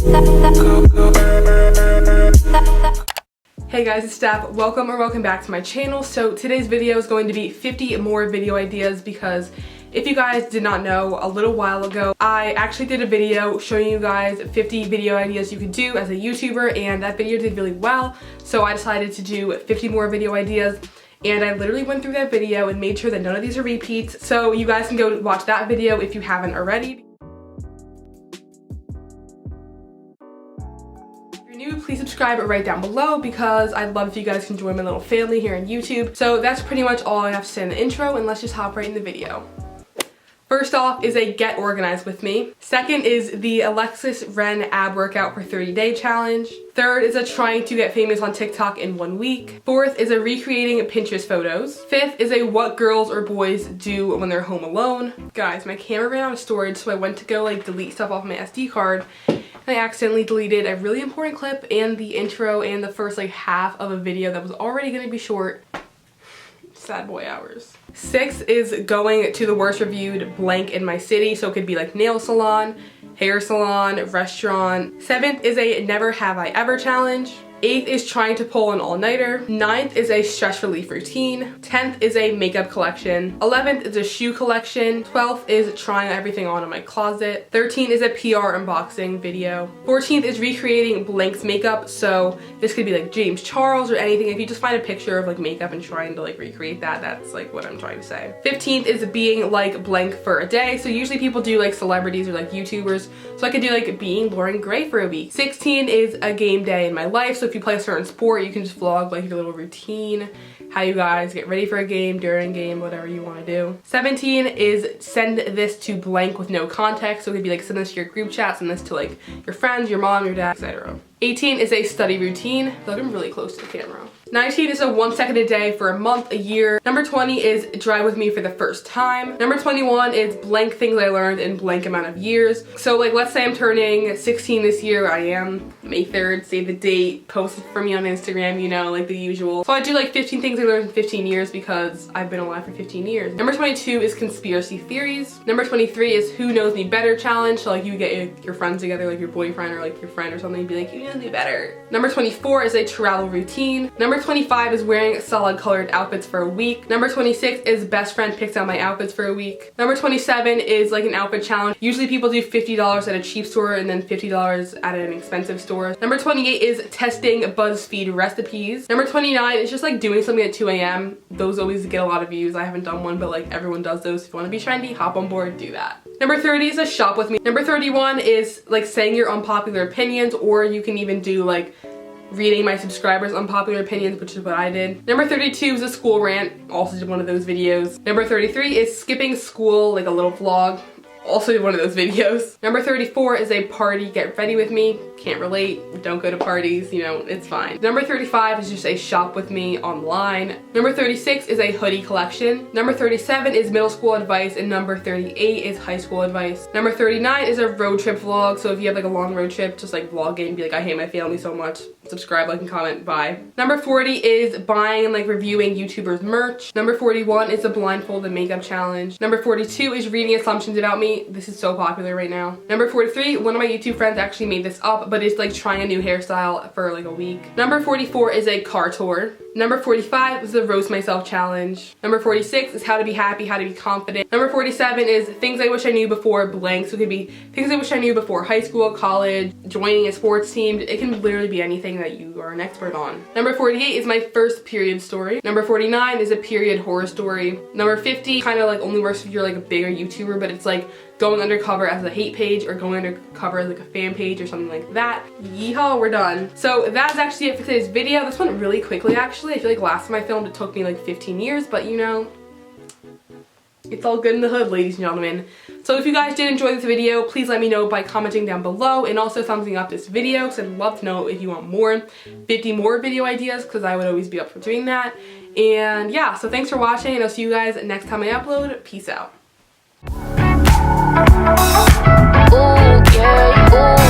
Hey guys, it's Steph. Welcome back to my channel. So today's video is going to be 50 more video ideas because if you guys did not know, a little while ago, I actually did a video showing you guys 50 video ideas you could do as a YouTuber, and that video did really well. So I decided to do 50 more video ideas, and I literally went through that video and made sure that none of these are repeats. So you guys can go watch that video if you haven't already. Please subscribe right down below because I'd love if you guys can join my little family here on YouTube. So that's pretty much all I have to say in the intro, and let's just hop right in the video. First off is a get organized with me. Second is the Alexis Ren ab workout for 30-day challenge. Third is a trying to get famous on TikTok in 1 week. Fourth is a recreating Pinterest photos. Fifth is a what girls or boys do when they're home alone. Guys, my camera ran out of storage, so I went to go delete stuff off my SD card. I accidentally deleted a really important clip and the intro and the first half of a video that was already going to be short. Sad boy hours. Sixth is going to the worst reviewed blank in my city, so it could be nail salon, hair salon, restaurant. Seventh is a never have I ever challenge. Eighth is trying to pull an all-nighter. Ninth is a stress relief routine. 10th is a makeup collection. 11th is a shoe collection. 12th is trying everything on in my closet. 13th is a PR unboxing video. 14th is recreating blank's makeup, so this could be James Charles or anything. If you just find a picture of makeup and trying to recreate that, that's what I'm trying to say. 15th is being blank for a day, so usually people do celebrities or YouTubers, so I could do being Lauren Gray for a week. 16 is a game day in my life, so if you play a certain sport, you can just vlog your little routine, how you guys get ready for a game, during game, whatever you want to do. 17 is send this to blank with no context, so it could be send this to your group chat, send this to your friends, your mom, your dad, etc. 18 is a study routine. I feel I'm really close to the camera. 19 is a 1 second a day for a month, a year. Number 20 is drive with me for the first time. Number 21 is blank things I learned in blank amount of years. So let's say I'm turning 16 this year. I am May 3rd, save the date, post it for me on Instagram, the usual. So I do 15 things I learned in 15 years because I've been alive for 15 years. Number 22 is conspiracy theories. Number 23 is who knows me better challenge. So you get your friends together, your boyfriend or your friend or something, and be you know me better. Number 24 is a travel routine. Number 25 is wearing solid colored outfits for a week. Number 26 is best friend picks out my outfits for a week. Number 27 is an outfit challenge. Usually people do $50 at a cheap store and then $50 at an expensive store. Number 28 is testing BuzzFeed recipes. Number 29 is just doing something at 2 a.m. Those always get a lot of views. I haven't done one, but everyone does those. If you want to be trendy, hop on board, do that. Number 30 is a shop with me. Number 31 is saying your unpopular opinions, or you can even do reading my subscribers' unpopular opinions, which is what I did. Number 32 is a school rant. Also did one of those videos. Number 33 is skipping school, a little vlog. Also did one of those videos. Number 34 is a party get ready with me. Can't relate, don't go to parties, it's fine. Number 35 is just a shop with me online. Number 36 is a hoodie collection. Number 37 is middle school advice, and number 38 is high school advice. Number 39 is a road trip vlog, so if you have a long road trip, just vlog it and be I hate my family so much. Subscribe, and comment, bye. Number 40 is buying and reviewing YouTubers merch. Number 41 is a blindfolded makeup challenge. Number 42 is reading assumptions about me. This is so popular right now. Number 43, one of my YouTube friends actually made this up, but it's trying a new hairstyle for a week. Number 44 is a car tour. Number 45 is the roast myself challenge. Number 46 is how to be happy, how to be confident. Number 47 is things I wish I knew before blank. So it could be things I wish I knew before high school, college, joining a sports team. It can literally be anything that you are an expert on. Number 48 is my first period story. Number 49 is a period horror story. Number 50 kind of only works if you're a bigger YouTuber, but it's going undercover as a hate page or going undercover as a fan page or something like that. Yeehaw, we're done. So that's actually it for today's video. This went really quickly actually. I feel last time I filmed it took me 15 years, but it's all good in the hood, ladies and gentlemen. So if you guys did enjoy this video, please let me know by commenting down below, and also thumbsing up this video because I'd love to know if you want 50 more video ideas, because I would always be up for doing that. And yeah, so thanks for watching, and I'll see you guys next time I upload. Peace out. Ooh, yeah, ooh.